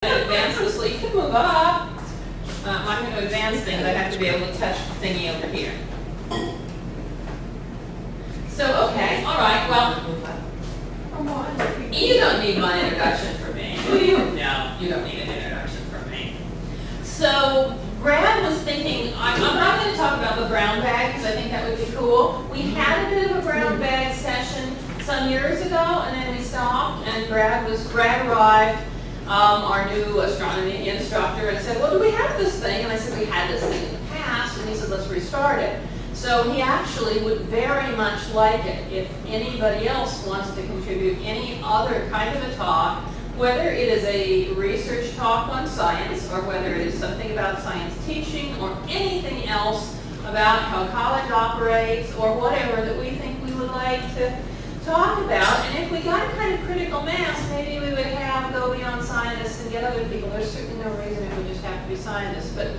Advance this, so you can move up. I'm going to advance things. I have to be able to touch the thingy over here. So, okay, all right, well, you don't need my introduction for me, do you? No, you don't need an introduction for me. So, Brad was thinking, I'm not going to talk about the brown bag because I think that would be cool. We had a bit of a brown bag session some years ago, and then we stopped, and Brad arrived, our new astronomy instructor, and said, well, do we have this thing? And I said, we had this thing in the past, and he said, let's restart it. So he actually would very much like it if anybody else wants to contribute any other kind of a talk, whether it is a research talk on science, or whether it is something about science teaching, or anything else about how college operates, or whatever that we think we would like to talk about. And if we got a kind of critical mass, maybe we would have go beyond scientists and get other people. There's certainly no reason it would just have to be scientists. But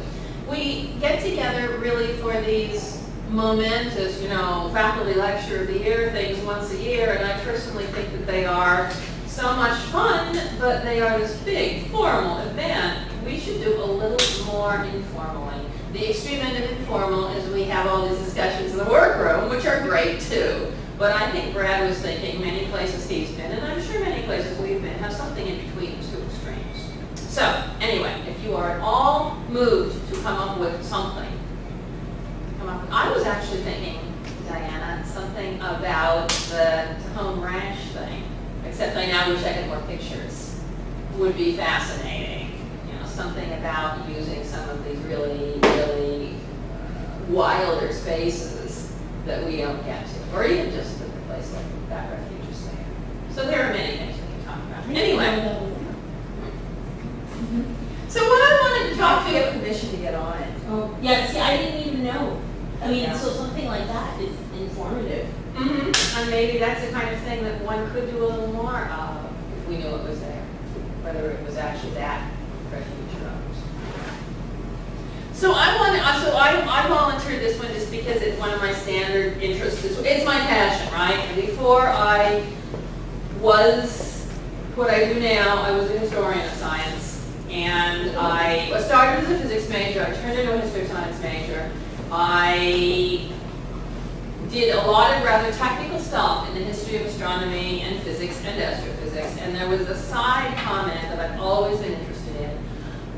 we get together really for these momentous, faculty lecture of the year things once a year, and I personally think that they are so much fun, but they are this big formal event. We should do a little more informally. The extreme end of informal is we have all these discussions in the workroom, which are great too. But I think Brad was thinking many places he's been, and I'm sure many places we've been, have something in between these two extremes. So, anyway, if you are at all moved to come up with something, I was actually thinking, Diana, something about the home rash thing, except I now wish I had more pictures. Would be fascinating. Something about using some of these really, really wilder spaces that we don't get to, or even just a place like that refuge is there. So there are many things we can talk about. Anyway. So what I wanted to talk to you. Get permission to get on it. Oh, yeah, see, I didn't even know. I mean, so something like that is informative. And maybe that's the kind of thing that one could do a little more of if we knew it was there, whether it was actually that refuge or others. So I volunteered this one just because it's one of my standard interests. It's my passion, right? And before I was what I do now, I was a historian of science, and I started as a physics major. I turned into a history of science major. I did a lot of rather technical stuff in the history of astronomy and physics and astrophysics, and there was a side comment that I've always been interested in.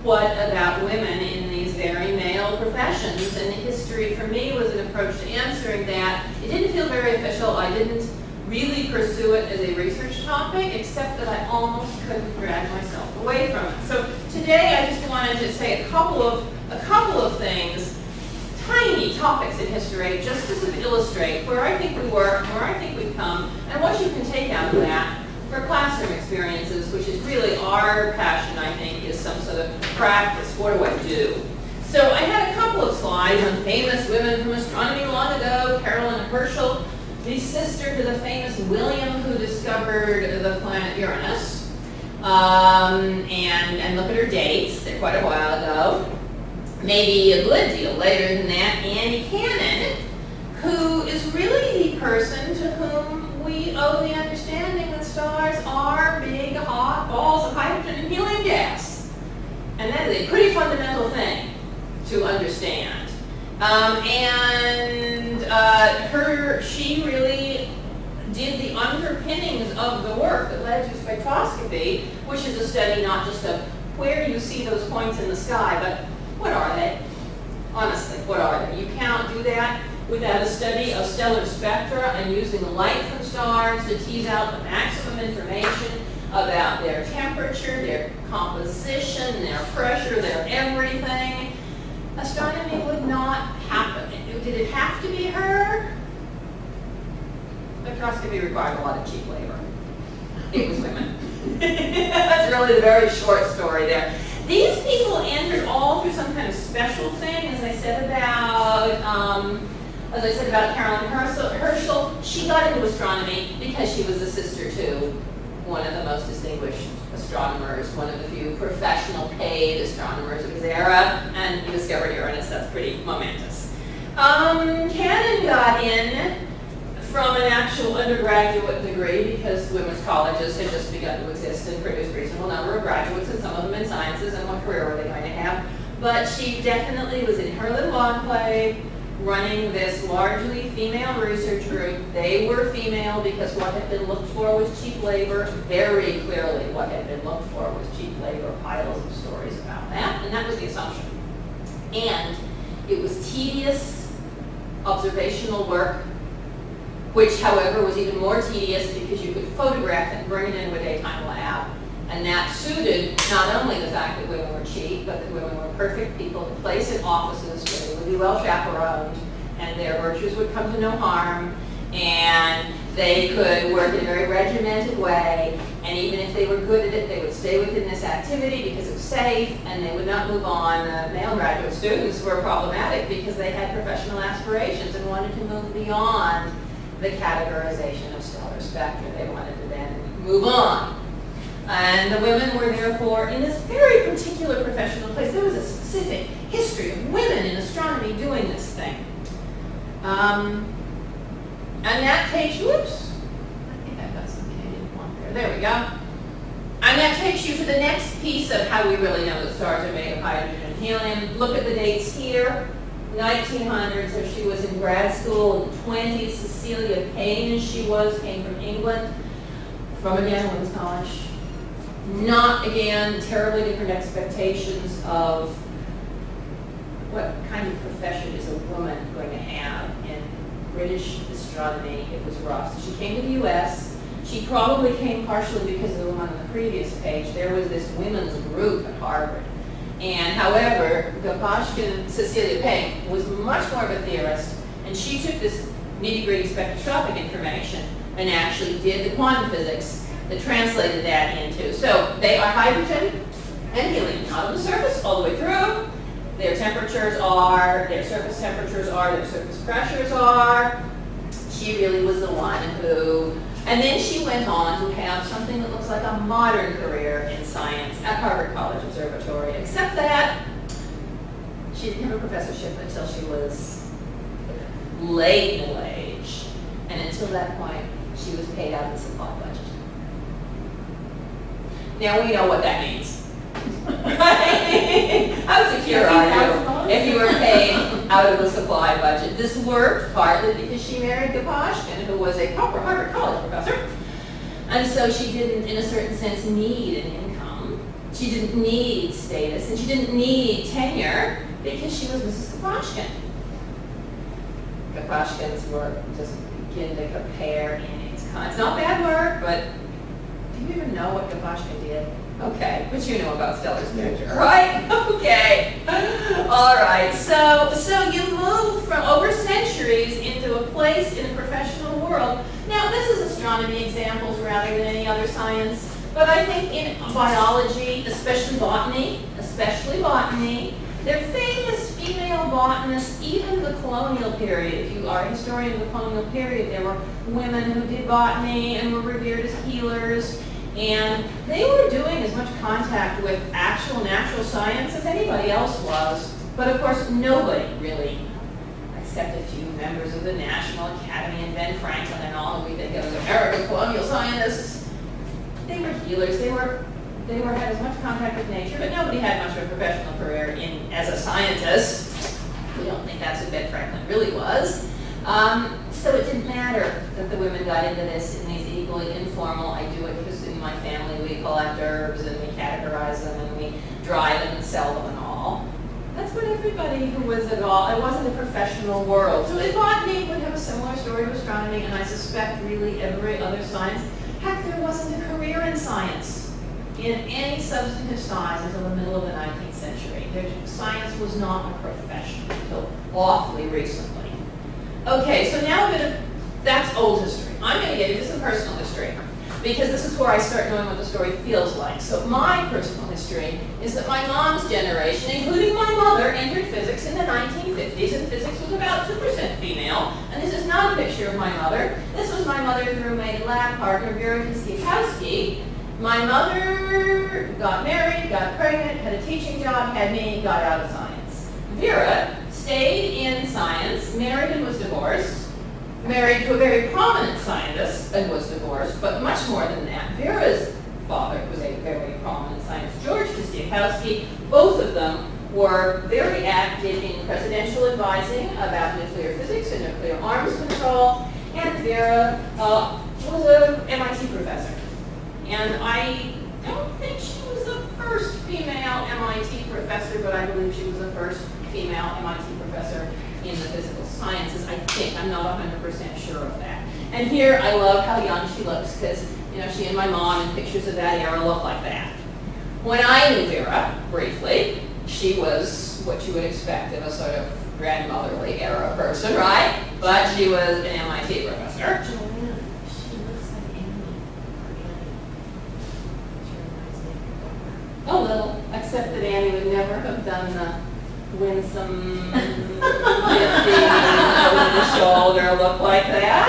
What about women in these very male professions? And history for me was an approach to answering that. It didn't feel very official. I didn't really pursue it as a research topic, except that I almost couldn't drag myself away from it. So today I just wanted to say a couple of things, tiny topics in history, just to sort of illustrate where I think we were, where I think we've come, and what you can take out of that for classroom experiences, which is really our passion, I think, is some sort of practice. What do I do? So I had a couple of slides on famous women from astronomy long ago. Carolyn Pershall, the sister to the famous William who discovered the planet Uranus. And look at her dates. They're quite a while ago. Maybe a good deal later than that, Annie Cannon, who is really the person to whom we owe the understanding that stars are big, hot balls of hydrogen and helium gas. And that is a pretty fundamental thing to understand. She really did the underpinnings of the work that led to spectroscopy, which is a study not just of where you see those points in the sky, but what are they? Honestly, what are they? You cannot do that without a study of stellar spectra and using the light from stars to tease out the maximum information about their temperature, their composition, their pressure, their everything. Astronomy would not happen. Did it have to be her? Spectroscopy required a lot of cheap labor. It was women. That's really the very short story there. These people entered all through some kind of special thing, as I said about Carolyn Pershall. She got into astronomy because she was the sister to one of the most distinguished astronomers, one of the few professional paid astronomers of his era, and he discovered Uranus. That's pretty momentous. Cannon got in from an actual undergraduate degree, because women's colleges had just begun to exist and produce a reasonable number of graduates, and some of them in sciences, and what career were they going to have. But she definitely was in her little enclave, running this largely female research group. They were female because what had been looked for was cheap labor. Very clearly what had been looked for was cheap labor, piles of stories about that, and that was the assumption. And it was tedious observational work, which, however, was even more tedious because you could photograph it and bring it into a daytime lab. And that suited not only the fact that women were cheap, but that women were perfect people to place in offices where they would be well chaperoned, and their virtues would come to no harm, and they could work in a very regimented way, and even if they were good at it, they would stay within this activity because it was safe, and they would not move on. Male graduate students were problematic because they had professional aspirations and wanted to move beyond the categorization of stellar spectra. They wanted to then move on. And the women were therefore in this very particular professional place. There was a specific history of women in astronomy doing this thing. And that takes, whoops, I think I've got something I didn't want there. There we go. And that takes you to the next piece of how we really know that stars are made of hydrogen and helium. Look at the dates here. 1900, so she was in grad school in the 20s. Cecilia Payne, as she was, came from England, from again, women's college. Not, again, terribly different expectations of what kind of profession is a woman going to have in British astronomy. It was rough. So she came to the U.S. She probably came partially because of the one on the previous page. There was this women's group at Harvard. And however, Gopashkin, Cecilia Payne, was much more of a theorist, and she took this nitty-gritty spectroscopic information and actually did the quantum physics that translated that into. So they are hydrogen and helium, not on the surface, all the way through. Their temperatures are, their surface temperatures are, their surface pressures are. She really was the one who, and then she went on to have something that looks like a modern career in science at Harvard College Observatory, except that she didn't have a professorship until she was late middle age. And until that point, she was paid out of the supply budget. Now we know what that means. Right? How secure are you if you were paid out of the supply budget? This worked partly because she married Gopashkin, who was a proper Harvard College professor. And so she didn't, in a certain sense, need an income. She didn't need status, and she didn't need tenure because she was Mrs. Gopashkin. Gopashkin's work doesn't begin to compare in its kind. It's not bad work, but do you even know what Gopashkin did? Okay, but you know about stellar spectra, right? Okay. All right. So you move from over centuries into a place in a professional world. Now, this is astronomy examples rather than any other science, but I think in biology, especially botany, they're famous female botanists, even the colonial period. If you are a historian of the colonial period, there were women who did botany and were revered as healers. And they were doing as much contact with actual natural science as anybody else was. But of course, nobody really, except a few members of the National Academy and Ben Franklin and all who we think of as American colonial scientists, they were healers. They had as much contact with nature, but nobody had much of a professional career as a scientist. We don't think that's what Ben Franklin really was. So it didn't matter that the women got into this in these equally informal, I do it because in my family we collect herbs and we categorize them and we dry them and sell them and all. That's what everybody who was at all, it wasn't a professional world. So botany would have a similar story to astronomy, and I suspect really every other science. Heck, there wasn't a career in science in any substantive size until the middle of the 19th century. Science was not a profession until awfully recently. Okay, so now that's old history. I'm going to get into some personal history because this is where I start knowing what the story feels like. So my personal history is that my mom's generation, including my mother, entered physics in the 1950s, and physics was about 2% female. And this is not a picture of my mother. This was my mother's roommate and lab partner, Vera Kiskikowski. My mother got married, got pregnant, had a teaching job, had me, got out of science. Vera stayed in science, married and was divorced. married to a very prominent scientist and was divorced, but much more than that. Vera's father was a very prominent scientist, George Kostiakowski. Both of them were very active in presidential advising about nuclear physics and nuclear arms control, and Vera was an MIT professor. And I don't think she was the first female MIT professor, but I believe she was the first female MIT professor in the physical sciences. I think, I'm not 100% sure of that. And here I love how young she looks, because she and my mom in pictures of that era look like that. When I knew Vera, briefly, she was what you would expect of a sort of grandmotherly era person, right? But she was an MIT professor. Joanna, she looks like Amy. She reminds me of her. A little, except that Annie would never have done the winsome, nifty, over the shoulder look like that.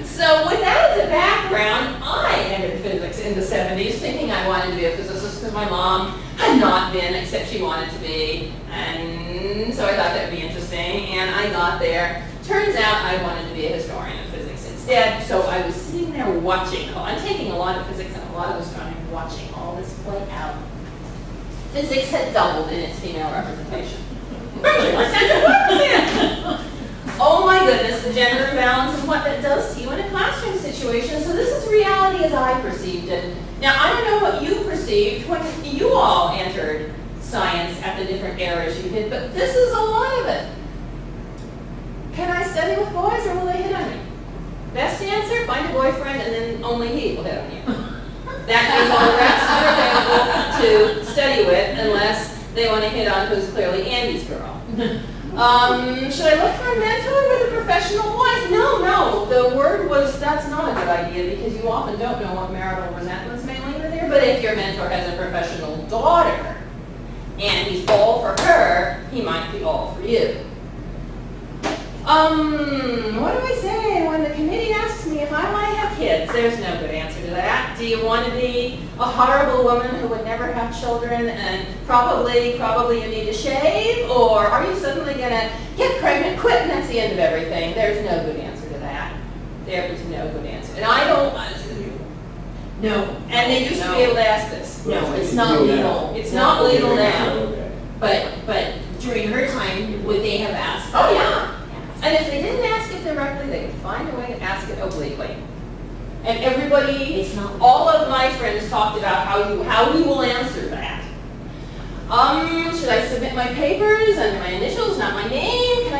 So with that as a background, I entered physics in the 70s thinking I wanted to be a physicist because my mom had not been, except she wanted to be. And so I thought that would be interesting, and I got there. Turns out I wanted to be a historian of physics instead, so I was sitting there watching. I'm taking a lot of physics and a lot of astronomy, watching all this play out. Physics had doubled in its female representation. 100%. Oh my goodness, the gender imbalance and what that does to you in a classroom situation. So this is reality as I perceived it. Now, I don't know what you perceived when you all entered science at the different eras you did, but this is a lot of it. Can I study with boys or will they hit on me? Best answer, find a boyfriend and then only he will hit on you. That means all the rest are available to study with unless they want to hit on who's clearly Andy's girl. Should I look for a mentor with a professional wife? No. The word was, that's not a good idea because you often don't know what marital resentments may linger there. But if your mentor has a professional daughter and he's all for her, he might be all for you. What do I say when the committee asks me if I want to have kids? There's no good answer to that. Do you want to be a horrible woman who would never have children and probably you need to shave? Or are you suddenly going to get pregnant, quit, and that's the end of everything? There's no good answer to that. There is no good answer. And I don't... No. And they used to be able to ask this. No, it's not legal. It's not legal now. Okay. But during her time, would they have asked? Oh, yeah. And if they didn't ask it directly, they could find a way to ask it obliquely. And everybody, all of my friends talked about how we will answer that. Should I submit my papers and my initials, not my name?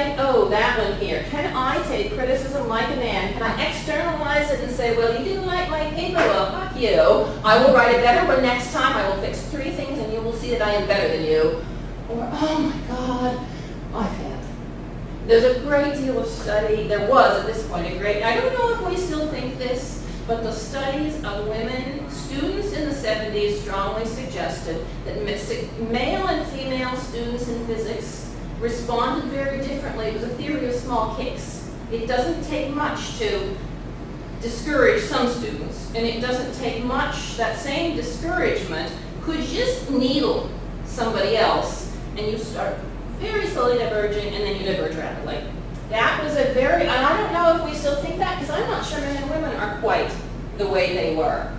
That one here. Can I take criticism like a man? Can I externalize it and say, well, you didn't like my paper, well, fuck you. I will write a better one next time. I will fix 3 things and you will see that I am better than you. Or, oh my God, I failed. There's a great deal of study, there was at this point I don't know if we still think this, but the studies of women, students in the 70s strongly suggested that male and female students in physics responded very differently. It was a theory of small case. It doesn't take much to discourage some students, and it doesn't take much, that same discouragement could just needle somebody else, and you start very slowly diverging, and then you diverge rapidly. That was a very, and I don't know if we still think that, because I'm not sure men and women are quite the way they were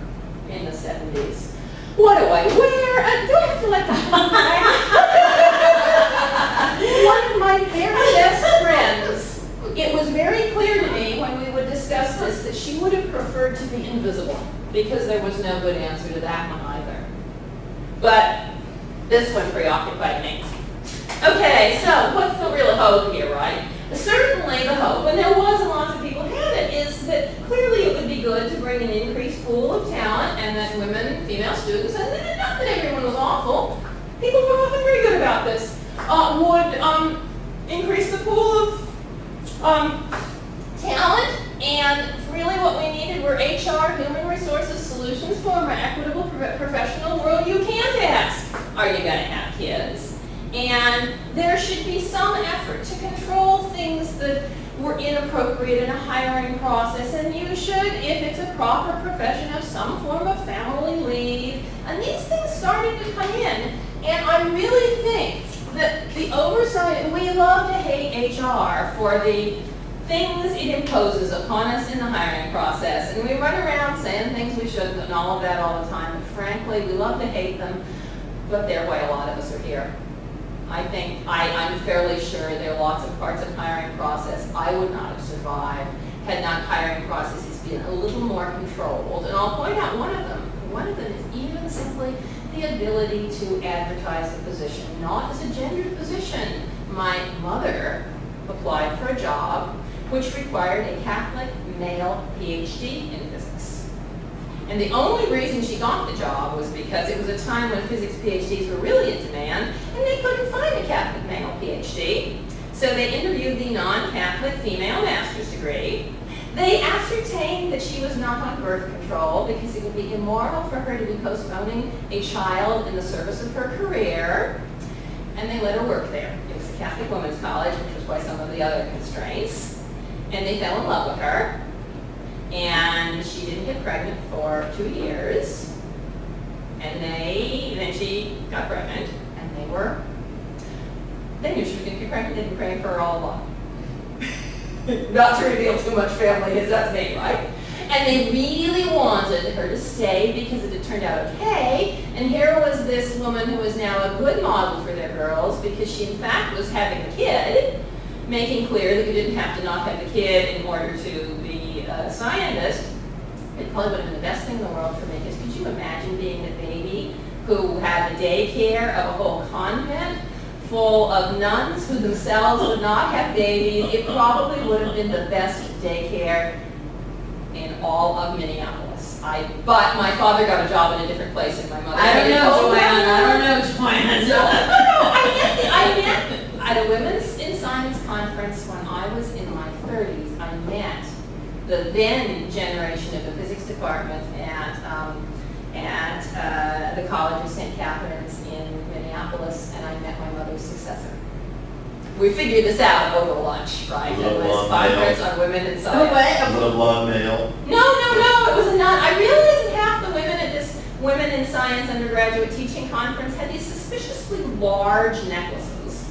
in the 70s. What do I wear? Do I have to let the One of my very best friends, it was very clear to me when we would discuss this that she would have preferred to be invisible, because there was no good answer to that one either. But this one preoccupied me. Okay, so what's the real hope here, right? Certainly the hope, and there was and lots of people had it, is that clearly it would be good to bring an increased pool of talent and that women, female students, and not that everyone was awful, people were often very good about this, would increase the pool of talent, and really what we needed were HR, human resources solutions for a more equitable professional world. You can't ask, are you going to have kids? And there should be some effort to control things that were inappropriate in a hiring process. And you should, if it's a proper profession, have some form of family leave. And these things started to come in. And I really think that the oversight, and we love to hate HR for the things it imposes upon us in the hiring process. And we run around saying things we shouldn't and all of that all the time. But frankly, we love to hate them, but they're why a lot of us are here. I think, I'm fairly sure there are lots of parts of the hiring process I would not have survived had not hiring processes been a little more controlled. And I'll point out one of them. One of them is even simply the ability to advertise the position, not as a gendered position. My mother applied for a job which required a Catholic male PhD in physics. And the only reason she got the job was because it was a time when physics PhDs were really in demand, and they couldn't find a Catholic male PhD. So they interviewed the non-Catholic female master's degree. They ascertained that she was not on birth control because it would be immoral for her to be postponing a child in the service of her career, and they let her work there. It was a Catholic women's college, which was why some of the other constraints, and they fell in love with her, and she didn't get pregnant for 2 years, and then she got pregnant, and they knew she was going to get pregnant. They'd been praying for her all along. Not to reveal too much family, as that's me, right? And they really wanted her to stay because it had turned out okay. And here was this woman who was now a good model for their girls because she, in fact, was having a kid, making clear that you didn't have to not have a kid in order to be a scientist. It probably would have been the best thing in the world for me because could you imagine being the baby who had the daycare of a whole convent full of nuns who themselves would not have babies? It probably would have been the best daycare in all of Minneapolis. But my father got a job in a different place than my mother. I don't know, Joanne. No, I met at a women's in science conference when I was in my 30s. I met the then generation of the physics department at the College of St. Catherine's in Minneapolis, and I met my mother's successor. We figured this out over lunch, right? It was conference on women in science. Was it a blonde male? No, it was a nun. I realized that half the women at this Women in Science undergraduate teaching conference had these suspiciously large necklaces,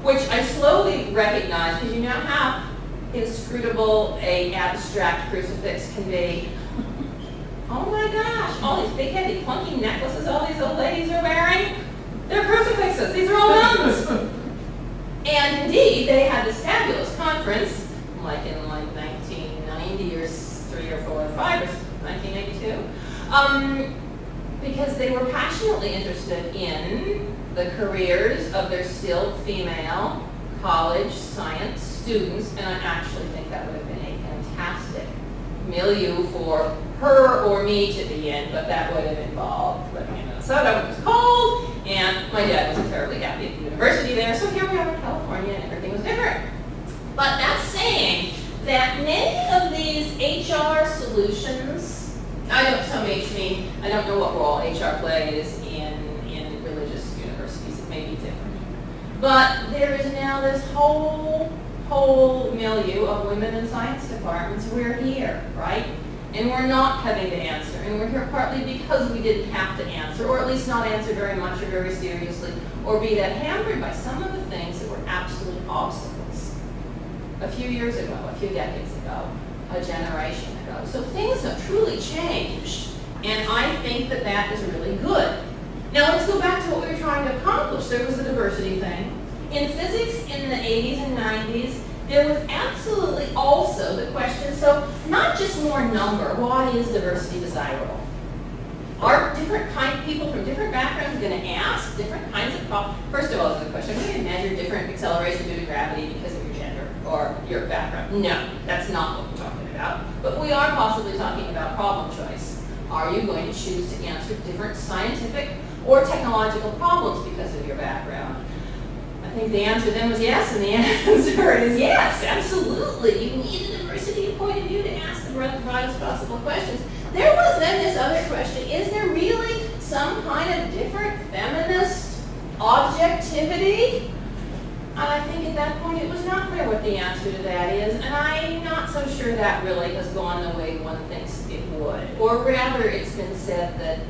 which I slowly recognized because you know how inscrutable a abstract crucifix can be. Oh my gosh, all these big heavy clunky necklaces all these old ladies are wearing, they're crucifixes. These are all nuns. And indeed, they had this fabulous conference, like in 1990 or 3 or 4 or 5 or 1992, because they were passionately interested in the careers of their still female college science students, and I actually think that would have been a fantastic milieu for her or me to be in, but that would have involved living in Minnesota when it was cold, and my dad wasn't terribly happy at the university there, so here we are in California and everything was different. But that's saying that many of these HR solutions, I don't know what role HR plays in religious universities, it may be different. But there is now this whole milieu of women in science departments. We're here, right? And we're not having to answer. And we're here partly because we didn't have to answer, or at least not answer very much or very seriously, or be that hampered by some of the things that were absolute obstacles a few years ago, a few decades ago, a generation ago. So things have truly changed, and I think that that is really good. Now let's go back to what we were trying to accomplish. There was the diversity thing. In physics in the 80s and 90s, there was absolutely also the question, so not just more number, why is diversity desirable? Are different kind of people from different backgrounds going to ask different kinds of problems? First of all, there's the question, are we going to measure different acceleration due to gravity because of your gender or your background? No, that's not what we're talking about. But we are possibly talking about problem choice. Are you going to choose to answer different scientific or technological problems because of your background? I think the answer then was yes, and the answer is yes, absolutely. You need a diversity of point of view to ask the broadest possible questions. There was then this other question, is there really some kind of different feminist objectivity? And I think at that point it was not clear what the answer to that is, and I'm not so sure that really has gone the way one thinks it would. Or rather, it's been said that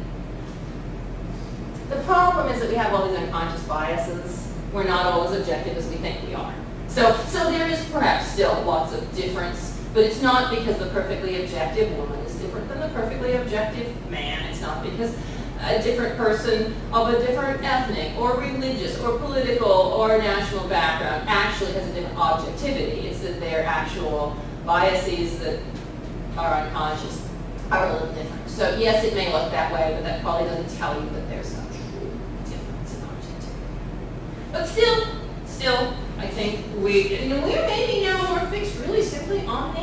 the problem is that we have all these unconscious biases. We're not all as objective as we think we are. So there is perhaps still lots of difference, but it's not because the perfectly objective woman is different than the perfectly objective man. It's not because a different person of a different ethnic or religious or political or national background actually has a different objectivity. It's that their actual biases that are unconscious are a little different. So yes, it may look that way, but that probably doesn't tell you that there's no true difference in objectivity. But still, I think we're maybe now more fixed really simply on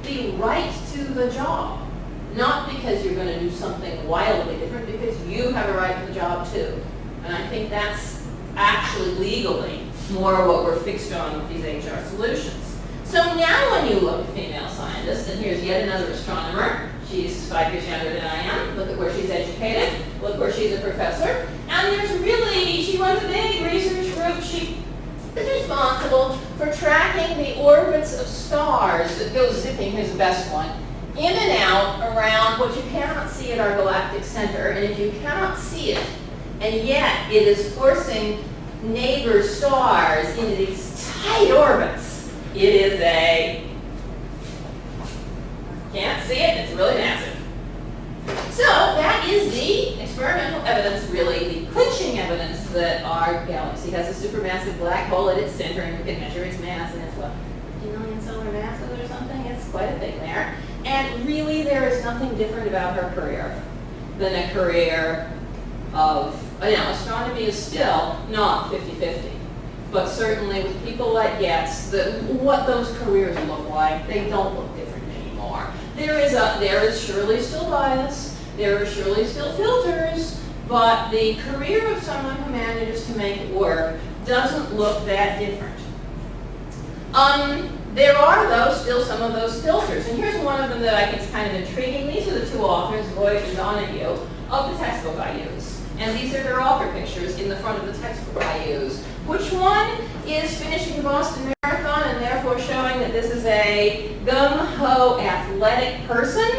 the right to the job. Not because you're going to do something wildly different, because you have a right to the job too. And I think that's actually legally more what we're fixed on with these HR solutions. So now when you look at female scientists, and here's yet another astronomer. She's 5 years younger than I am. Look at where she's educated. Look where she's a professor. And there's really, she runs a big research group. She is responsible for tracking the orbits of stars that go zipping, here's the best one, in and out around what you cannot see at our galactic center. And if you cannot see it, and yet it is forcing neighbor stars into these tight orbits, it is can't see it, it's really massive. So that is the experimental evidence, really the clinching evidence that our galaxy has a supermassive black hole at its center, and we can measure its mass, and it's what, 50 million solar masses or something? It's quite a thing there. And really there is nothing different about her career than a career of, astronomy is still not 50-50. But certainly with people like Getz, what those careers look like, they don't look different anymore. There is surely still bias, there are surely still filters, but the career of someone who manages to make it work doesn't look that different. There are, though, still some of those filters, and here's one of them that I think is kind of intriguing. These are the two authors, Voigt and Donahue, of the textbook I use. And these are their author pictures in the front of the textbook I use. Which one is finishing the Boston Marathon and therefore showing that this is a gung-ho athletic person?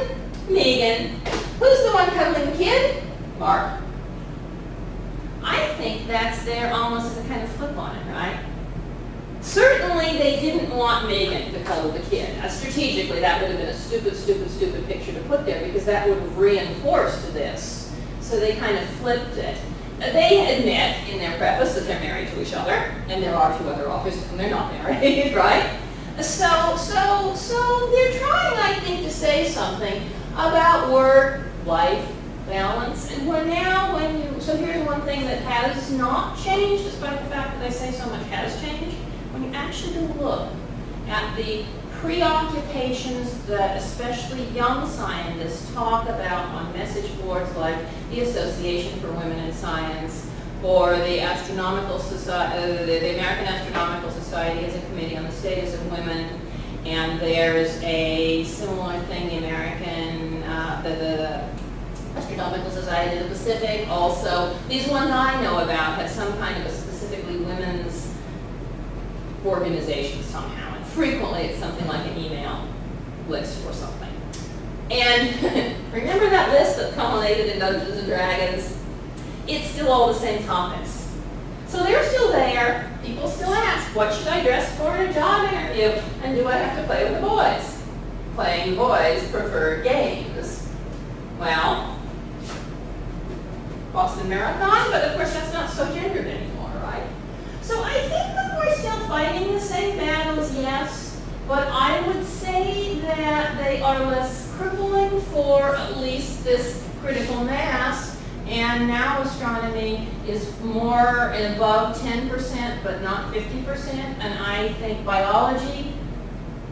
Megan. Who's the one cuddling the kid? Mark. I think that's there almost as a kind of flip on it, right? Certainly they didn't want Megan to cuddle the kid. Strategically, that would have been a stupid picture to put there because that would have reinforced this. So they kind of flipped it. They admit in their preface that they're married to each other, and there are two other authors and they're not married, right? So they're trying, I think, to say something about work-life balance. And so here's one thing that has not changed, despite the fact that they say so much has changed. When you actually look at the preoccupations that especially young scientists talk about on message boards like the Association for Women in Science or the Astronomical Society, the American Astronomical Society has a committee on the status of women, and there's a similar thing, the American, the Astronomical Society of the Pacific also. These ones I know about have some kind of a specifically women's organization somehow. And frequently it's something like an email list or something. And remember that list that culminated in Dungeons and Dragons? It's still all the same topics. So they're still there. People still ask, what should I dress for in a job interview? And do I have to play with the boys? Playing boys prefer games. Well, Boston Marathon, but of course that's not so gendered anymore, right? So I think that we're still fighting the same battles, yes, but I would say that they are less crippling for at least this critical mass, and now astronomy is more and above 10%, but not 50%, and I think biology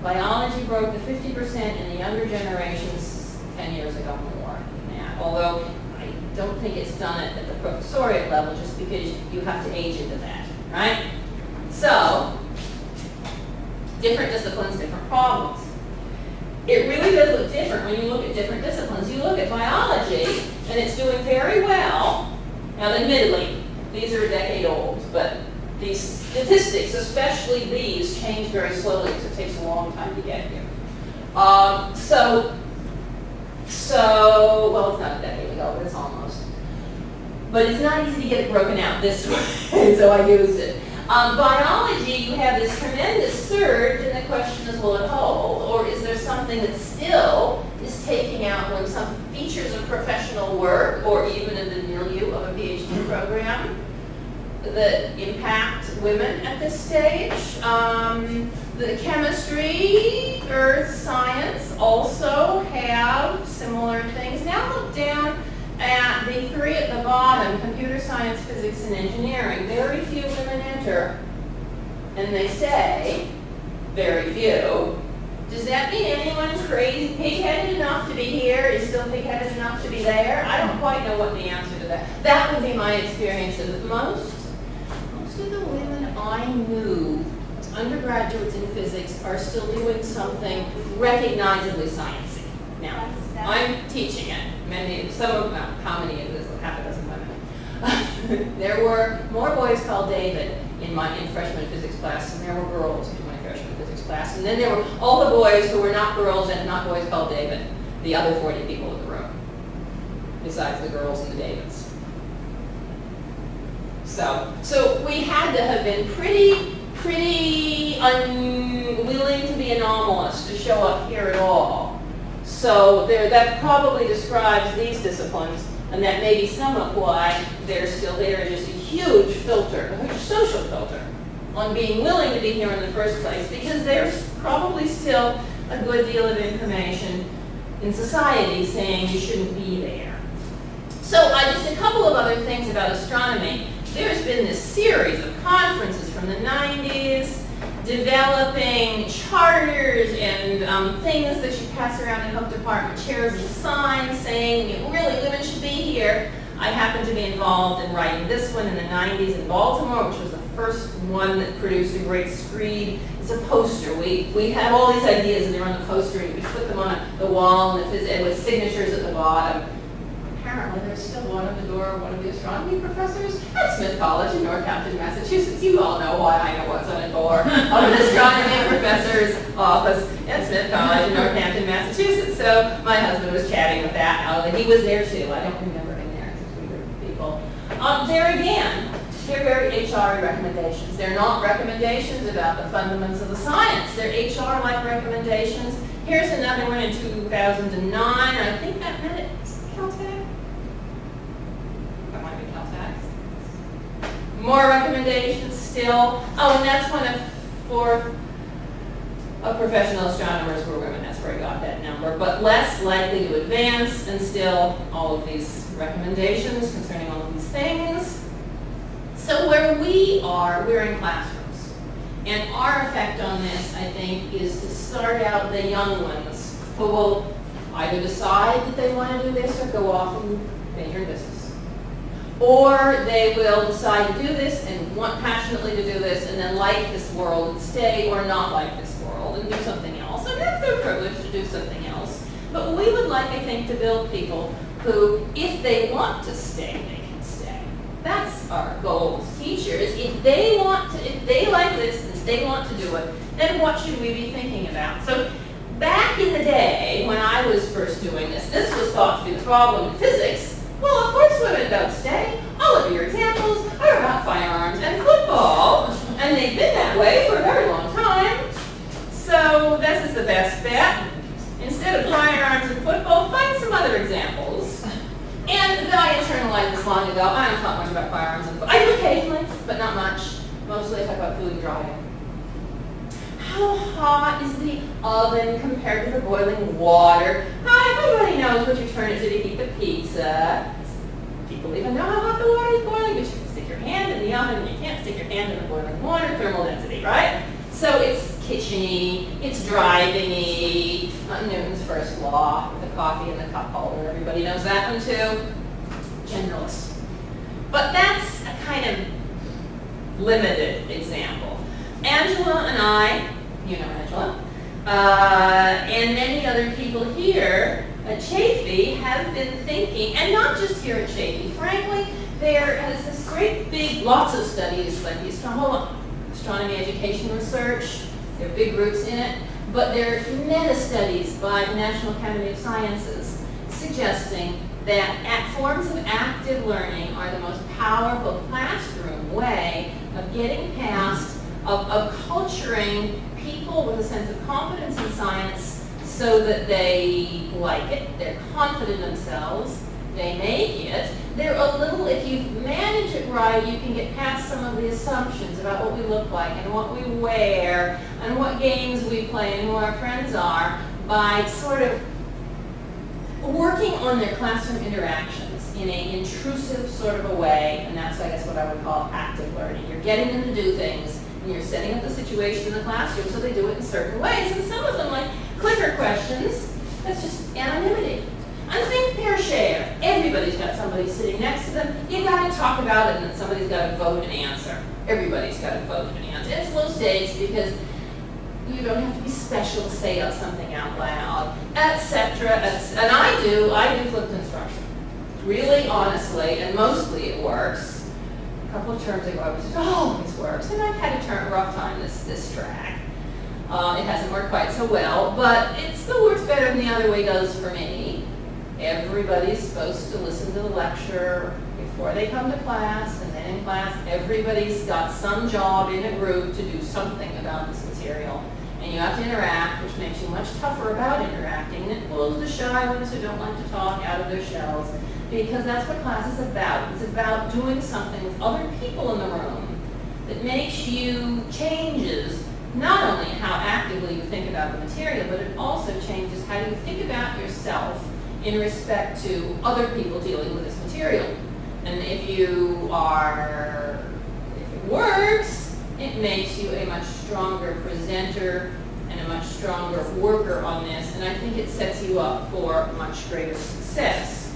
broke the 50% in the younger generations 10 years ago more than that, although I don't think it's done it at the professoriate level just because you have to age into that. Right? So, different disciplines, different problems. It really does look different when you look at different disciplines. You look at biology, and it's doing very well. Now, admittedly, these are a decade old, but these statistics, especially these, change very slowly because it takes a long time to get here. Well, it's not a decade ago, but it's almost. But it's not easy to get it broken out this way, so I used it. Biology, you have this tremendous surge, and the question is, will it hold? Or is there something that still is taking out when some features of professional work, or even in the milieu of a PhD program, that impact women at this stage? The chemistry, earth science also have similar things. Now look down at the three at the bottom, computer science, physics, and engineering. Very few women enter, and they say, very few. Does that mean anyone's crazy, pig-headed enough to be here is still pig-headed enough to be there? I don't quite know what the answer to that. That would be my experience of most of the women I knew, undergraduates in physics, are still doing something recognizably sciencey. Now, I'm teaching it. How many of this? Half a dozen women. There were more boys called David in freshman physics class than there were girls in my freshman physics class. And then there were all the boys who were not girls and not boys called David, the other 40 people in the room, besides the girls and the Davids. So we had to have been pretty unwilling to be anomalous to show up here at all. So that probably describes these disciplines, and that may be some of why they're still there, just a huge filter, a huge social filter on being willing to be here in the first place, because there's probably still a good deal of information in society saying you shouldn't be there. So just a couple of other things about astronomy. There's been this series of conferences from the 90s developing charters and things that you pass around in health department chairs and signs saying, really, women should be here. I happened to be involved in writing this one in the 90s in Baltimore, which was the first one that produced a great screed. It's a poster. We had all these ideas, and they were on the poster, and you could put them on the wall and with signatures at the bottom. Apparently, there's still one on the door of one of the astronomy professors at Smith College in Northampton, Massachusetts. You all know why I know what's on the door of an astronomy professor's office at Smith College in Northampton, Massachusetts. So my husband was chatting with that. He was there too. I don't remember him there because we were people. There again, they're very HR recommendations. They're not recommendations about the fundamentals of the science. They're HR-like recommendations. Here's another one in 2009. I think that meant it. Caltech? That might be Caltech. More recommendations still. Oh, and that's one of 4 professional astronomers were women. That's where I got that number. But less likely to advance, and still all of these recommendations concerning all of these things. So where we are, we're in classrooms. And our effect on this, I think, is to start out the young ones who will either decide that they want to do this or go off and major in business. Or they will decide to do this and want passionately to do this and then like this world and stay, or not like this world and do something else. And that's their privilege to do something else. But we would like, I think, to build people who, if they want to stay, they can stay. That's our goal as teachers. If they want to, if they like this and they want to do it, then what should we be thinking about? So back in the day, when I was first doing this was thought to be the problem in physics. Well, of course women don't stay. All of your examples are about firearms and football, and they've been that way for a very long time. So this is the best bet. Instead of firearms and football, find some other examples. And I internalized this long ago. I don't talk much about firearms and football. I do occasionally, but not much. Mostly I talk about food and driving. How hot is the oven compared to the boiling water? Everybody knows what you turn it to heat the pizza. People even know how hot the water is boiling, but you can stick your hand in the oven and you can't stick your hand in the boiling water. Thermal density, right? So it's kitchen-y, it's driving-y, Newton's first law, the coffee in the cup holder. Everybody knows that one too. Generalist. But that's a kind of limited example. Angela and I, you know Angela, and many other people here at Chaffey have been thinking, and not just here at Chaffey, frankly, there is this great big, lots of studies like the astronomy education research, there are big groups in it, but there are meta-studies by the National Academy of Sciences suggesting that forms of active learning are the most powerful classroom way of getting past, of culturing people with a sense of confidence in science so that they like it, they're confident in themselves, they make it. They're a little, if you manage it right, you can get past some of the assumptions about what we look like and what we wear and what games we play and who our friends are by sort of working on their classroom interactions in an intrusive sort of a way, and that's, I guess, what I would call active learning. You're getting them to do things, and you're setting up the situation in the classroom so they do it in certain ways, and some of them, like clicker questions, that's just anonymity. And think pair share. Everybody's got somebody sitting next to them. You got to talk about it, and then somebody's got to vote and answer. Everybody's got to vote and answer. It's low stakes because you don't have to be special to say something out loud, etc. And I do flipped instruction. Really, honestly, and mostly it works. A couple of terms ago, I was just, oh, this works. And I've had a rough time this track. It hasn't worked quite so well, but it still works better than the other way does for me. Everybody's supposed to listen to the lecture before they come to class, and then in class, everybody's got some job in a group to do something about this material. And you have to interact, which makes you much tougher about interacting, and it pulls the shy ones who don't like to talk out of their shells, because that's what class is about. It's about doing something with other people in the room that makes you changes not only how actively you think about the material, but it also changes how you think about yourself in respect to other people dealing with this material. And if it works, it makes you a much stronger presenter and a much stronger worker on this, and I think it sets you up for much greater success.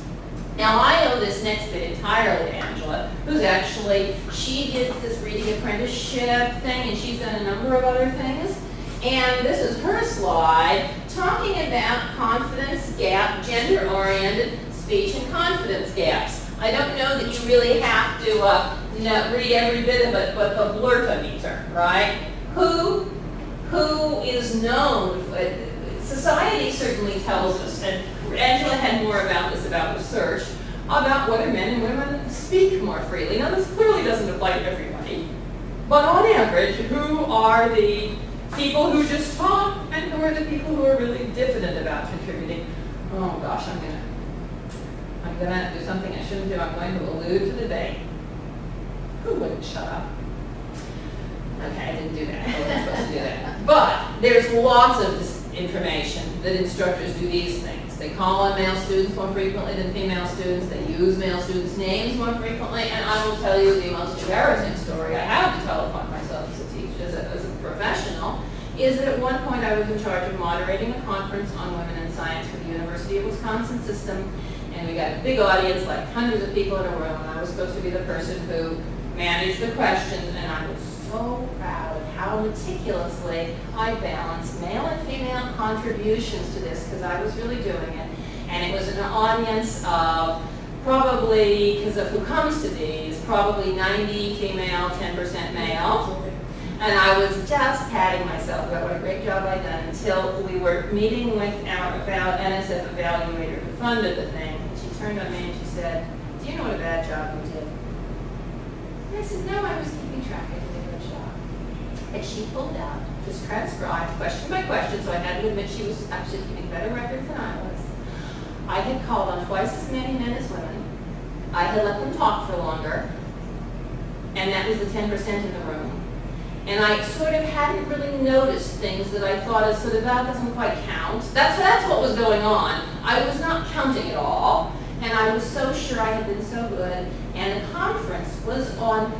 Now, I owe this next bit entirely to Angela, who's actually, she did this reading apprenticeship thing, and she's done a number of other things. And this is her slide talking about confidence gap, gender-oriented speech and confidence gaps. I don't know that you really have to read every bit of it, but the blurtometer, right? Who is known, society certainly tells us, and Angela had more about this, about research, about whether men and women speak more freely. Now, this clearly doesn't apply to everybody, but on average, who are the people who just talk and who are the people who are really diffident about contributing? Oh gosh, I'm gonna do something I shouldn't do. I'm going to allude to the debate. Who wouldn't shut up? Okay, I didn't do that. I wasn't supposed to do that. But there's lots of this information that instructors do these things. They call on male students more frequently than female students. They use male students' names more frequently. And I will tell you the most embarrassing story I have to tell upon myself as a teacher, as a professional, is that at one point I was in charge of moderating a conference on women in science for the University of Wisconsin system. And we got a big audience, like hundreds of people in a room, and I was supposed to be the person who managed the questions, and I was so proud of how meticulously I balanced male and female contributions to this, because I was really doing it. And it was an audience of probably, because of who comes to these, probably 90 female, 10% male. And I was just patting myself about what a great job I'd done until we were meeting with our NSF evaluator who funded the thing. And she turned on me and she said, "Do you know what a bad job you did?" And I said, "No, I was keeping track. I did a good job." And she pulled out, just transcribed, question by question, so I had to admit she was actually keeping better records than I was. I had called on twice as many men as women. I had let them talk for longer. And that was the 10% in the room. And I sort of hadn't really noticed things that I thought of sort of, that doesn't quite count. That's what was going on. I was not counting it all, and I was so sure I had been so good. And the conference was on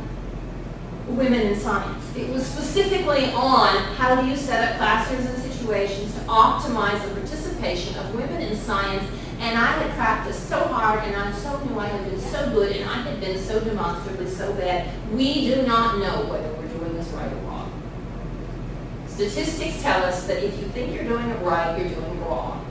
women in science. It was specifically on how do you set up classrooms and situations to optimize the participation of women in science. And I had practiced so hard, and I so knew I had been so good, and I had been so demonstrably so bad. We do not know whether we're doing this right or wrong. Statistics tell us that if you think you're doing it right, you're doing it wrong.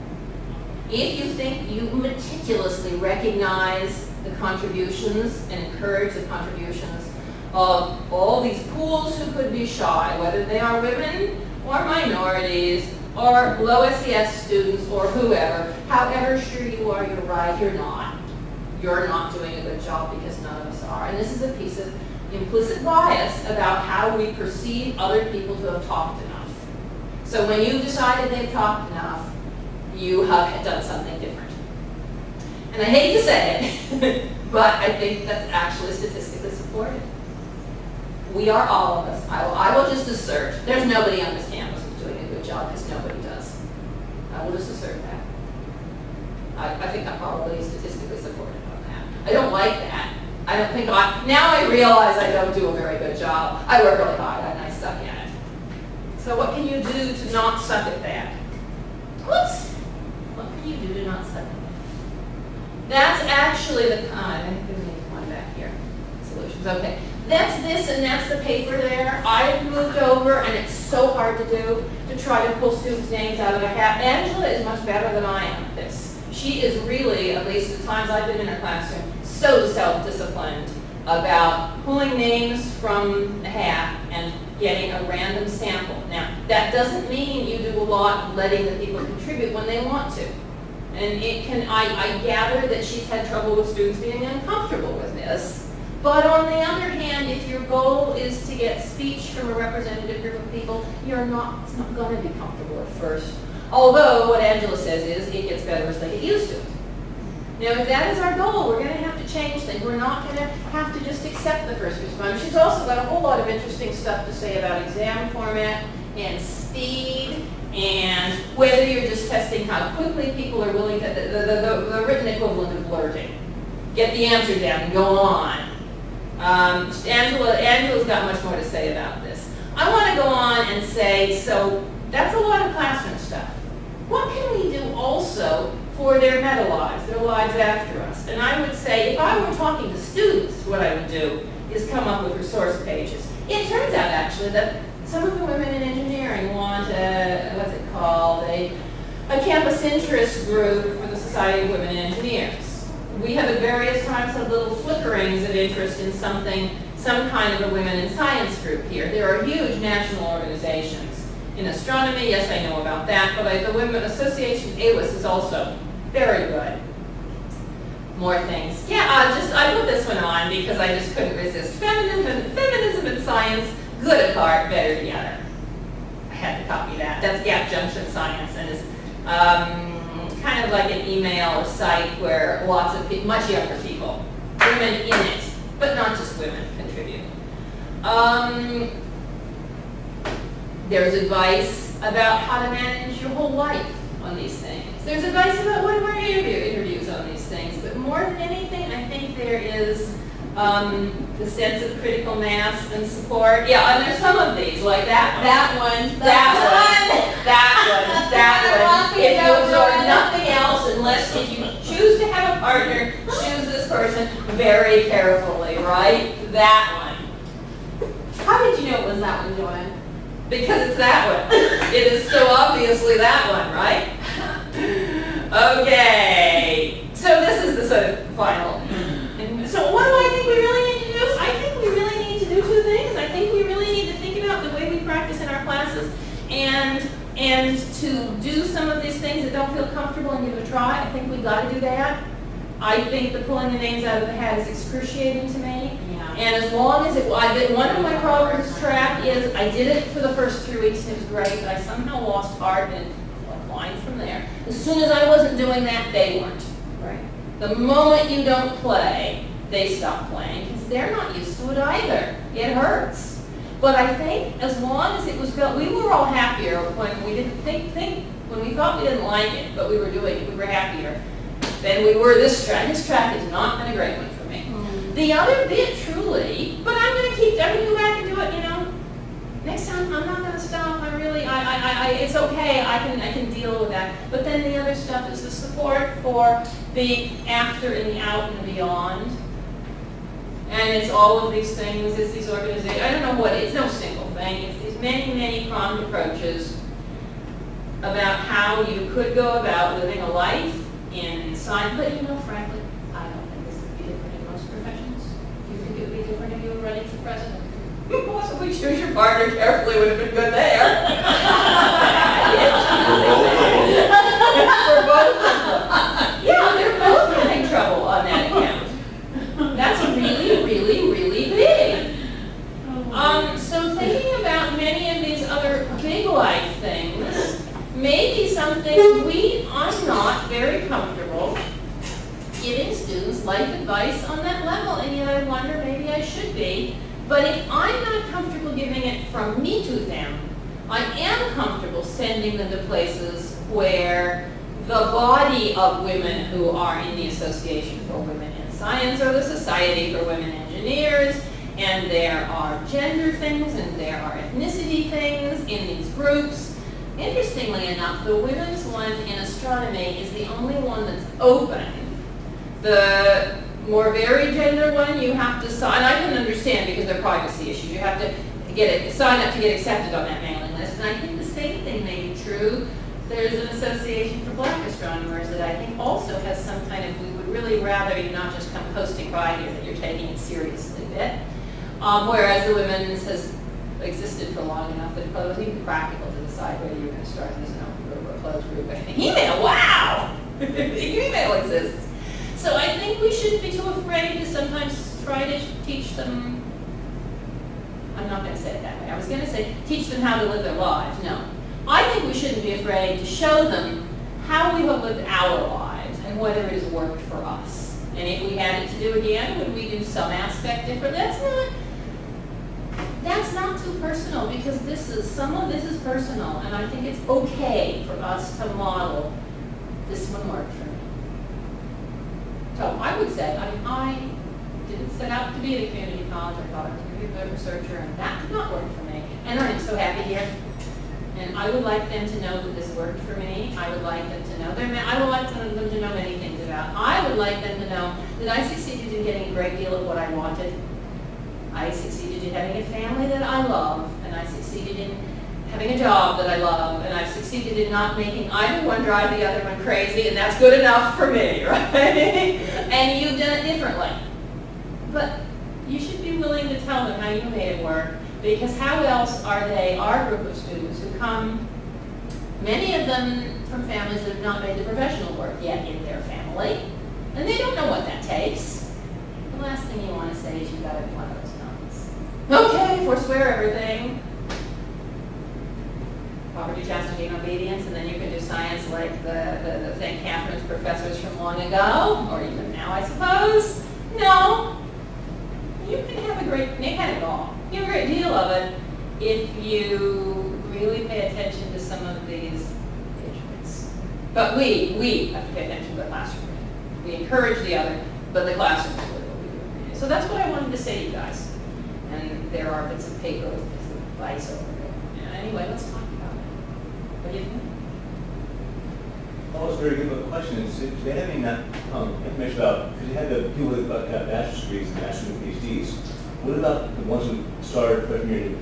If you think you meticulously recognize the contributions and encourage the contributions of all these pools who could be shy, whether they are women or minorities or low SES students or whoever, however sure you are you're right, you're not. You're not doing a good job because none of us are. And this is a piece of implicit bias about how we perceive other people to have talked enough. So when you've decided they've talked enough, you have done something different. And I hate to say it, but I think that's actually statistically supported. We are all of us. I will just assert, there's nobody on this campus who's doing a good job, because nobody does. I will just assert that. I think I'm probably statistically supported on that. I don't like that. I don't think now I realize I don't do a very good job. I work really hard and I suck at it. So what can you do to not suck at that? Whoops. What can you do to not suck at that? That's actually the kind, I think there's one back here. Solutions, okay. That's this and that's the paper there. I've moved over and it's so hard to do, to try to pull students' names out of a hat. Angela is much better than I am at this. She is really, at least the times I've been in her classroom, so self-disciplined about pulling names from a hat and getting a random sample. Now, that doesn't mean you do a lot of letting the people contribute when they want to. And it can, I gather that she's had trouble with students being uncomfortable with this. But on the other hand, if your goal is to get speech from a representative group of people, it's not going to be comfortable at first. Although what Angela says is it gets better as they get used to it. Now, if that is our goal, we're going to have to change things. We're not going to have to just accept the first responder. She's also got a whole lot of interesting stuff to say about exam format and speed and whether you're just testing how quickly people are willing to, the written equivalent of blurting. Get the answer down and go on. Angela's got much more to say about this. I want to go on and say, so that's a lot of classroom stuff. What can we do also for their meta lives, their lives after us? And I would say, if I were talking to students, what I would do is come up with resource pages. It turns out, actually, that some of the women in engineering want what's it called, a campus interest group for the Society of Women Engineers. We have at various times had little flickerings of interest in some kind of a women in science group here. There are huge national organizations. In astronomy, yes, I know about that, but the Women Association, AWIS, is also very good. More things. Yeah, I put this one on because I just couldn't resist. Feminism and science, good apart, better together. I had to copy that. That's Gap Junction Science, and is kind of like an email or site where lots of people, much younger people, women in it, but not just women, contribute. There's advice about how to manage your whole life on these things. There's advice about what to wear interviews on these things. But more than anything, I think there is the sense of critical mass and support. Yeah, and there's some of these, like that one. If you absorb nothing else, unless if you choose to have a partner, choose this person very carefully, right? That one. How did you know it was that one, Joanne? Because it's that one. It is so obviously that one, right? Okay. So this is the sort of final. And so what do I think we really need to do? I think we really need to do two things. I think we really need to think about the way we practice in our classes and to do some of these things that don't feel comfortable and give it a try. I think we've got to do that. I think the pulling the names out of the hat is excruciating to me. Yeah. And as long as one of my progress track is I did it for the first 3 weeks and it was great, but I somehow lost heart and declined from there. As soon as I wasn't doing that, they weren't. Right. The moment you don't play, they stop playing because they're not used to it either. It hurts. But I think as long as it was built, we were all happier when we didn't think when we thought we didn't like it, but we were doing it, we were happier than we were this track. This track has not been a great one for me. Mm-hmm. The other bit, truly, but I'm going to go back and do it, next time I'm not going to stop. It's okay, I can deal with that. But then the other stuff is the support for the after and the out and the beyond. And it's all of these things, it's these organizations, I don't know what, it's no single thing. It's these many, many pronged approaches about how you could go about living a life in science. But frankly, I don't think this would be different in most professions. Do you think it would be different if you were running for president? Possibly choose your partner carefully would have been good there. For both of them. Yeah, they're both having trouble on that account. That's really, really, really big. giving students life advice on that level, and yet I wonder maybe I should be. But if I'm not comfortable giving it from me to them, I am comfortable sending them to places where the body of women who are in the Association for Women in Science or the Society for Women Engineers, and there are gender things and there are ethnicity things in these groups. Interestingly enough, the women's one in astronomy is the only one that's open. The more varied gender one, you have to sign. I can understand because they're privacy issues. You have to sign up to get accepted on that mailing list. And I think the same thing may be true. There's an association for black astronomers that I think also has some kind of, we would really rather you not just come posting by here that you're taking it seriously bit. Whereas the women's has existed for long enough that it probably would be practical to decide whether you're going to start this in an open group or a closed group. Email, wow! Email exists. So I think we shouldn't be too afraid to sometimes try to teach them, I'm not going to say it that way. I was going to say teach them how to live their lives. No. I think we shouldn't be afraid to show them how we have lived our lives and whether it has worked for us. And if we had it to do again, would we do some aspect different? That's not too personal because some of this is personal, and I think it's okay for us to model this one worked for me. So I would say, I didn't set out to be at a community college. I thought I was going to be a good researcher, and that did not work for me. And I'm so happy here. And I would like them to know that this worked for me. I would like them to know I would like them to know many things about. I would like them to know that I succeeded in getting a great deal of what I wanted. I succeeded in having a family that I love, and I succeeded in having a job that I love, and I've succeeded in not making either one drive the other one crazy, and that's good enough for me, right? And you've done it differently. But you should be willing to tell them how you made it work, because how else are they, our group of students who come, many of them from families that have not made the professional work yet in their family, and they don't know what that takes. The last thing you want to say is you've got to be one of those nuns. Okay, forswear everything. Poverty, chastity, and obedience, and then you can do science like the St. Catherine's professors from long ago, or even now, I suppose. No. You can have you can have it all. You have a great deal of it if you really pay attention to some of these instruments. But we have to pay attention to the classroom. We encourage the other, but the classroom is really what we do. So that's what I wanted to say to you guys. And there are bits of paper with bits of advice over there. Anyway, let's talk about it. What do you think? Well, it's a very good question. Do they have any information about, because you had the people with bachelor's degrees and master's and PhDs. What about the ones who started freshman year in the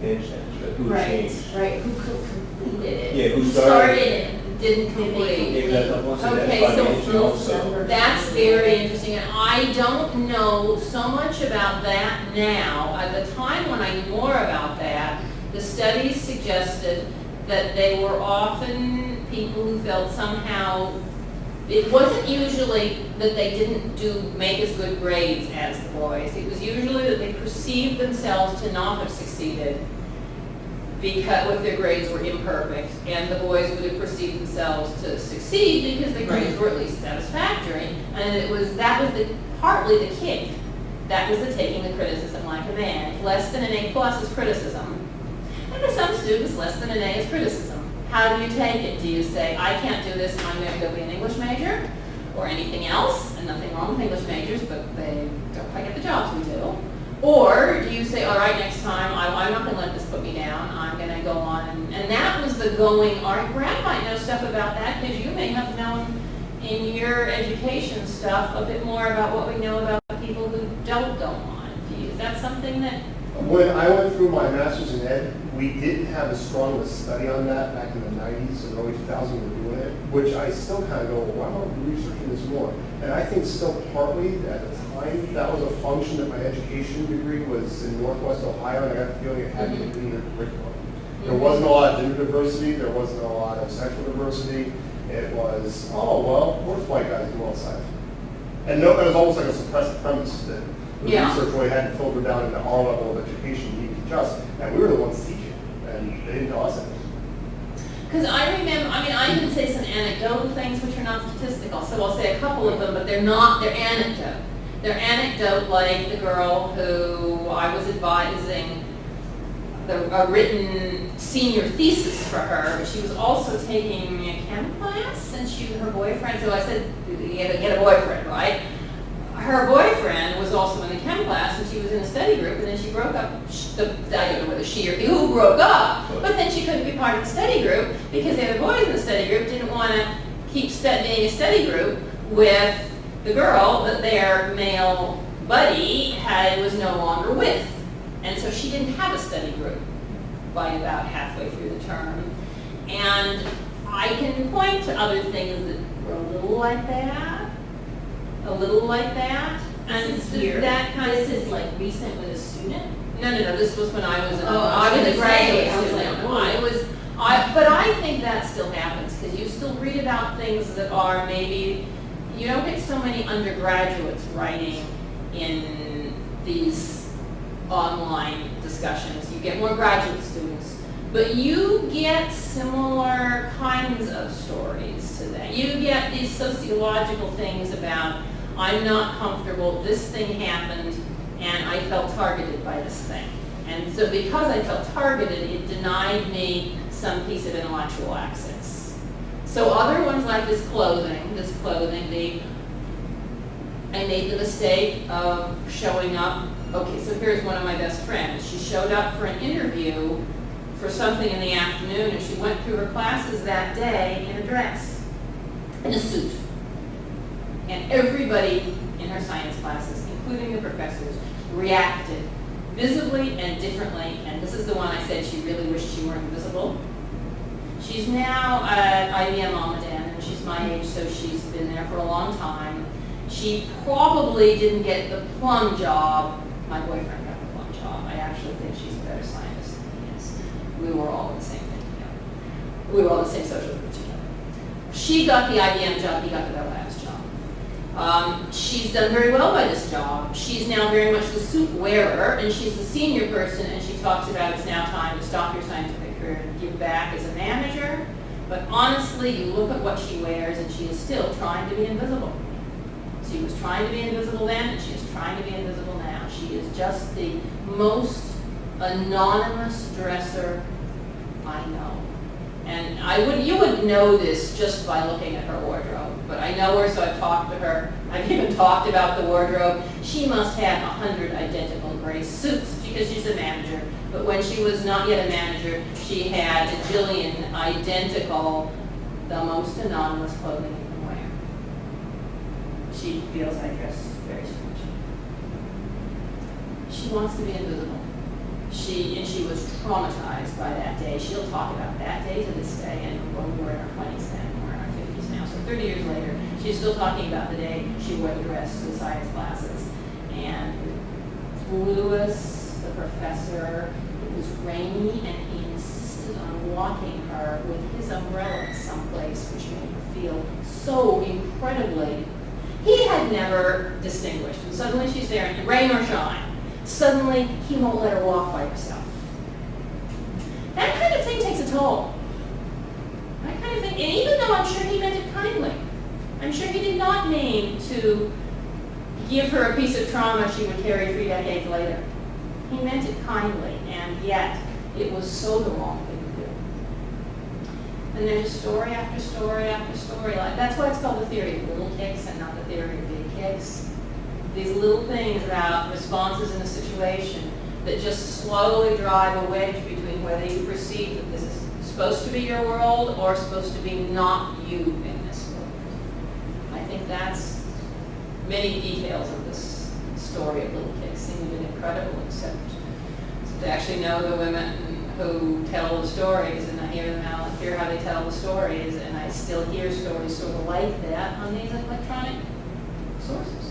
who changed? Right, who completed it. Yeah, who started it and didn't complete. Okay, so that's very interesting. And I don't know so much about that now. At the time when I knew more about that, the studies suggested that they were often people who felt somehow, it wasn't usually that they didn't make as good grades as the boys. It was usually that they perceived themselves to not have succeeded because if their grades were imperfect, and the boys would have perceived themselves to succeed because the grades were at least satisfactory. And that was partly the kick. That was the taking the criticism like a man. If less than an A+ is criticism, and for some students, less than an A is criticism. How do you take it? Do you say, I can't do this, I'm going to go be an English major? Or anything else? And nothing wrong with English majors, but they don't quite get the jobs we do. Or do you say, all right, next time, I'm not going to let this put me down. I'm going to go on. And that was the going, all right, Brad might know stuff about that because you may have known in your education stuff a bit more about what we know about people who don't go on. Is that something that... When I went through my master's in ed, we didn't have as strong of a study on that back in the 90s and early 2000s we were doing it, which I still kind of go, well, why am I researching this more? And I think still partly at the time, that was a function that my education degree was in Northwest Ohio, and I got the feeling it had to be in the curriculum. There wasn't a lot of gender diversity, there wasn't a lot of sexual diversity. It was, oh, well, of course white guys do all science. And no, it was almost like a suppressed premise that the research really had to filter down into our level of education you teach us, and we were the ones teaching, and they didn't tell us anything. Because I remember, I mean, I can say some anecdotal things which are not statistical, so I'll say a couple of them, but they're not, they're anecdote. They're anecdote like the girl who I was advising a written senior thesis for her, but she was also taking a chem class, and her boyfriend, so I said, you get a boyfriend, right? Her boyfriend was also in the chem class, and she was in a study group, and then she broke up. I don't know whether she or who broke up, but then she couldn't be part of the study group because the other boys in the study group didn't want to keep being a study group with the girl that their male buddy was no longer with. And so she didn't have a study group by about halfway through the term. And I can point to other things that were a little like that. A little like that. And This is here. that kind This of is like recent with a student? no, this was when I was a, Oh, I was a graduate I was student. like, But I think that still happens, because you still read about things that are maybe, you don't get so many undergraduates writing in these online discussions. You get more graduate students, but you get similar kinds of stories to that. You get these sociological things about, I'm not comfortable, this thing happened, and I felt targeted by this thing. And so because I felt targeted, it denied me some piece of intellectual access. So other ones like this clothing, I made the mistake of showing up. Okay, so here's one of my best friends. She showed up for an interview for something in the afternoon, and she went through her classes that day in a dress, in a suit. And everybody in her science classes, including the professors, reacted visibly and differently. And this is the one I said she really wished she weren't visible. She's now at IBM Almaden, and she's my age, so she's been there for a long time. She probably didn't get the plum job. My boyfriend got the plum job. I actually think she's a better scientist than he is. We were all in the same thing together. We were all in the same social group together. She got the IBM job, he got the Bell Labs job. She's done very well by this job. She's now very much the suit wearer, and she's the senior person, and she talks about it's now time to stop your scientific career and give back as a manager. But honestly, you look at what she wears, and she is still trying to be invisible. She was trying to be invisible then, and she is trying to be invisible now. She is just the most anonymous dresser I know. And you would know this just by looking at her wardrobe. But I know her, so I've talked to her. I've even talked about the wardrobe. She must have 100 identical gray suits because she's a manager. But when she was not yet a manager, she had a jillion identical, the most anonymous clothing you can wear. She feels I dress very strange. She wants to be invisible. She was traumatized by that day. She'll talk about that day to this day, and when we were in our 20s then, we're in our 50s now. So 30 years later, she's still talking about the day she wore the dress to the science classes. And Lewis, the professor, it was rainy, and he insisted on walking her with his umbrella someplace, which made her feel so incredibly. He had never distinguished, and suddenly she's there, and rain or shine. Suddenly, he won't let her walk by herself. That kind of thing takes a toll. That kind of thing, and even though I'm sure he meant it kindly, I'm sure he did not mean to give her a piece of trauma she would carry 3 decades later. He meant it kindly, and yet it was so the wrong thing to do. And there's story after story after story. That's why it's called the theory of little kicks and not the theory of big kicks. These little things about responses in a situation that just slowly drive a wedge between whether you perceive that this is supposed to be your world or supposed to be not you in this world. I think that's many details of this story of little kicks seem to be incredible, except to actually know the women who tell the stories, and I hear them now, I hear how they tell the stories, and I still hear stories sort of like that on these electronic sources.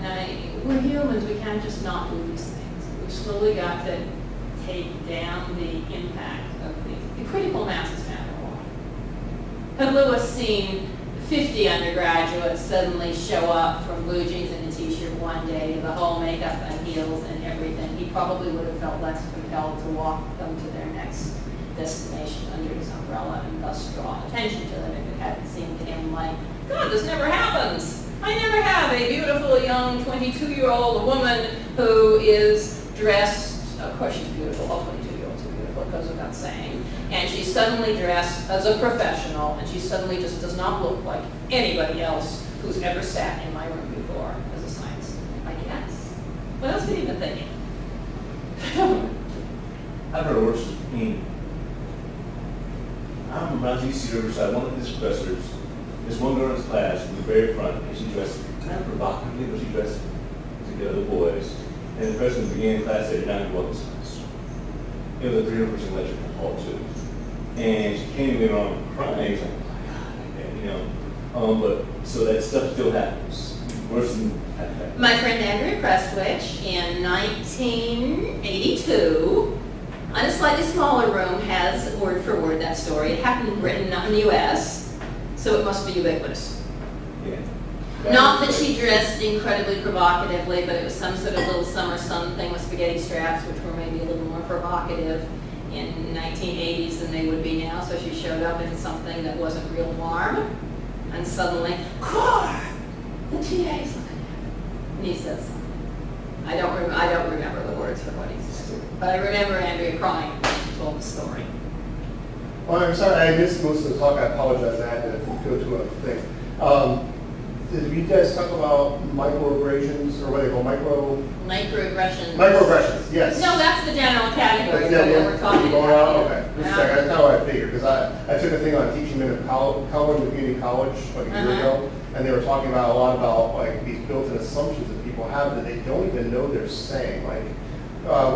And we're humans, we can't just not do these things. We've slowly got to take down the impact of the critical masses matter a lot. Had Lewis seen 50 undergraduates suddenly show up from blue jeans and a t-shirt one day, the whole makeup and heels and everything, he probably would have felt less compelled to walk them to their next destination under his umbrella and thus draw attention to them if it hadn't seemed to him like, God, this never happens. I never have a beautiful young 22-year-old woman who is dressed, of course she's beautiful, all 22-year-olds are beautiful, it goes without saying, and she's suddenly dressed as a professional, and she suddenly just does not look like anybody else who's ever sat in my room before as a science student. I guess. What else could you been thinking? I've heard worse. I mean, I remember when I was at UC Riverside, one of his professors, this one girl in his class in the very front, and she dressed kind of provocatively, but she dressed to the other boys. And the professor in the beginning of the class said, "You're not going to welcome this." It was a 300% lecture in hall too. And she came in on crying, like, oh my God, like that, you know. But so that stuff still happens. Worse than that. My friend Andrea Prestwich in 1982, on a slightly smaller room, has word for word that story. It happened in Britain, not in the US, so it must be ubiquitous. Yeah. Not that she dressed incredibly provocatively, but it was some sort of little summer sun thing with spaghetti straps, which were maybe a little more provocative in 1980s than they would be now. So she showed up in something that wasn't real warm, and suddenly, "Core, the TA's looking at her." And he says something. I don't remember the words for what he said, but I remember Andrea crying when she told the story. Well, I'm sorry, I missed most of the talk. I apologize. I had to go to a thing. Did you guys talk about microaggressions, or what they call Microaggressions. microaggressions? Yes. No, that's the general category That's of what we're talking going about. out? Okay. Just a second. That's kind of what I figured, because I took a thing on teaching men at Carolyn Community College like a year ago, and they were talking about a lot about like these built-in assumptions that people have that they don't even know they're saying. Like,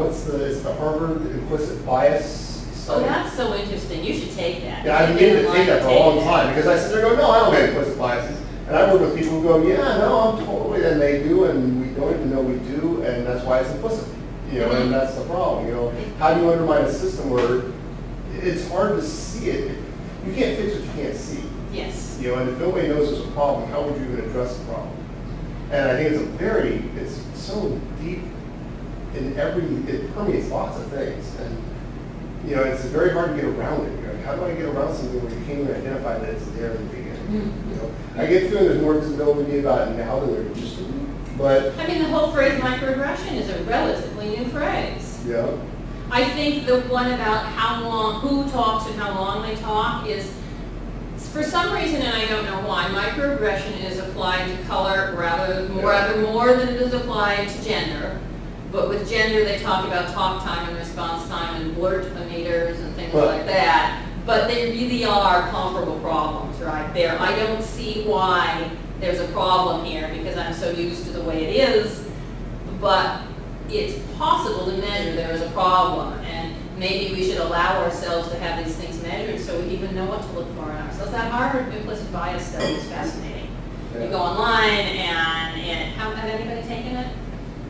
it's the Harvard implicit bias Oh, study. that's so interesting. You should take that. Yeah, I've been meaning to take that for a long time, because I sit there going, no, I don't get implicit biases. And I work with people who go, yeah, no, I'm totally, and they do, and we don't even know we do, and that's why it's implicit. You know, and that's the problem, you know. How do you undermine a system where it's hard to see it? You can't fix what you can't see. Yes. You know, and if nobody knows there's a problem, how would you even address the problem? And I think it's so deep in it permeates lots of things. And, you know, it's very hard to get around it. You're like, how do I get around something where you can't even identify that it's there in the beginning? You know, I get the feeling there's more visibility about it now than there used to be. But I mean, the whole phrase microaggression is a relatively new phrase. yeah, I think the one about who talks and how long they talk is, for some reason, and I don't know why, microaggression is applied to color rather more than it is applied to gender. But with gender, they talk about talk time and response time and blurt meters and things like that. But they really are comparable problems right there. I don't see why there's a problem here because I'm so used to the way it is. But it's possible to measure there is a problem. And maybe we should allow ourselves to have these things measured so we even know what to look for in ourselves. That Harvard implicit bias study is fascinating. You go online and have anybody taken it?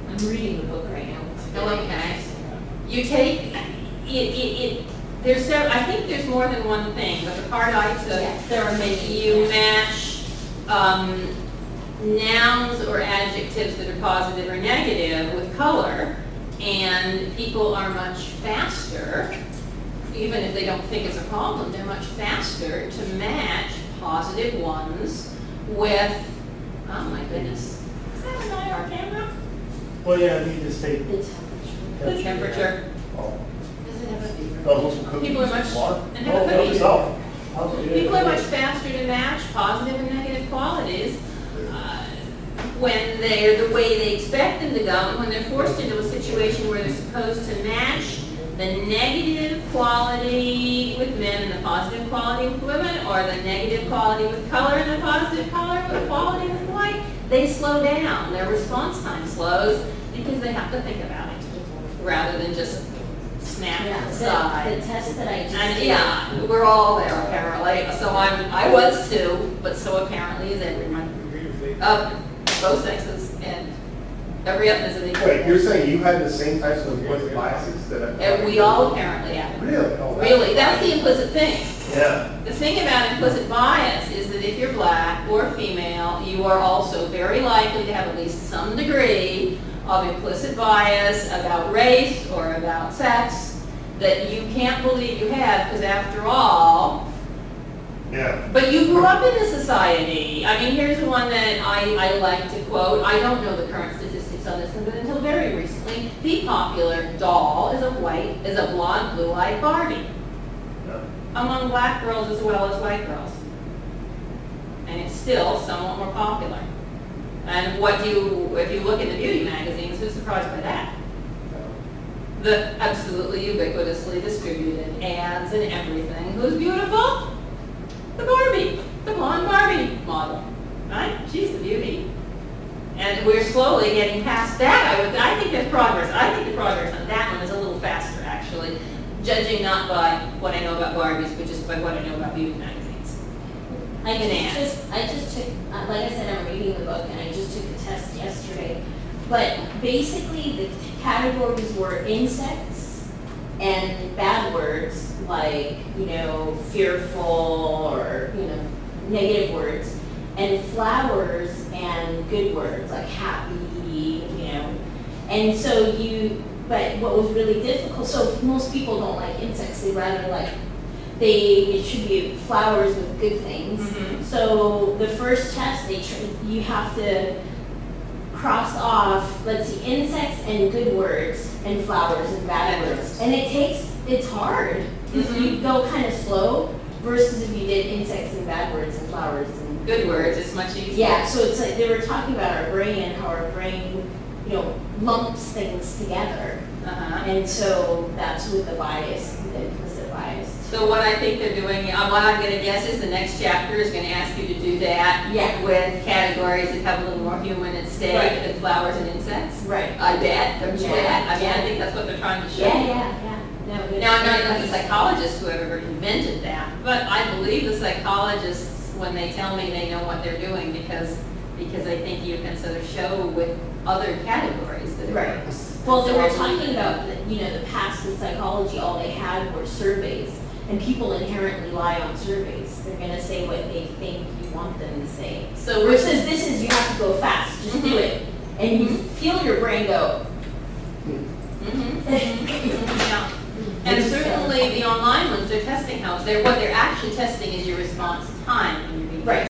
I'm reading the book right now. Oh, okay. You take it. There's I think there's more than one thing, but the part I took, you match nouns or adjectives that are positive or negative with color, and people are much faster, even if they don't think it's a problem, they're much faster to match positive ones with, oh my goodness, is that an IR camera? Well, yeah, you just say. The temperature. oh, Does it have a fever? some cookies. People are much, Water. and have a cookie. Yourself. People are much faster to match positive and negative qualities when they're the way they expect them to go, and when they're forced into a situation where they're supposed to match the negative quality with men and the positive quality with women, or the negative quality with color and the positive quality with white, they slow down. Their response time slows because they have to think about it rather than just snap aside. The test that I just And did. yeah, we're all there apparently. So I was too, but so apparently is everyone. Both sexes and every ethnicity. Wait, you're saying you had the same types of implicit biases that And we all apparently have. Really? Oh, Really, that's the implicit thing. Yeah. The thing about implicit bias is that if you're black or female, you are also very likely to have at least some degree of implicit bias about race or about sex. that you can't believe you have, because after all, Yeah. but you grew up in a society. I mean, here's the one that I like to quote. I don't know the current statistics on this, but until very recently, the popular doll is a blonde, blue-eyed Barbie Yeah. among black girls as well as white girls. And it's still somewhat more popular. And if you look in the beauty magazines, who's surprised by that? The absolutely ubiquitously distributed ads and everything. Who's beautiful? The Barbie, the blonde Barbie model, right? She's the beauty. And we're slowly getting past that. I think there's progress. I think the progress on that one is a little faster, actually, judging not by what I know about Barbies, but just by what I know about beauty magazines. I just took, like I said, I'm reading the book, and I just took the test yesterday. But basically, the categories were insects and bad words, like, fearful or, negative words, and flowers and good words, like happy, And so but what was really difficult, so most people don't like insects, they rather like, they attribute flowers with good things. Mhm. So the first test, you have to cross off, let's see, insects and good words, and flowers and bad words. And it's hard, because you go kind of slow, versus if you did insects and bad words and flowers and Good words, it's much easier. yeah, so it's like they were talking about our brain and how our brain, lumps things together. Uh-huh. And so that's with the bias, the implicit bias. So what I think they're doing, what I'm gonna guess is the next chapter is gonna ask you to do that. Yeah. With categories that have a little more human at stake Right. than flowers and insects. Right. I bet, don't you Yeah. bet? I mean, I Yeah. think that's what they're trying to show. Yeah. No, but Now, I'm not the psychologists who have ever invented that, but I believe the psychologists, when they tell me they know what they're doing, because I think you can sort of show with other categories that it Right. works. Well, they So were I believe talking it. about, the past in psychology, all they had were surveys, and people inherently lie on surveys. They're gonna say what they think you want them to say. So Versus this is, you have to go fast, just do it. And you feel your brain go. Yeah. And certainly the online ones, they're testing what they're actually testing is your response time when you're being Right.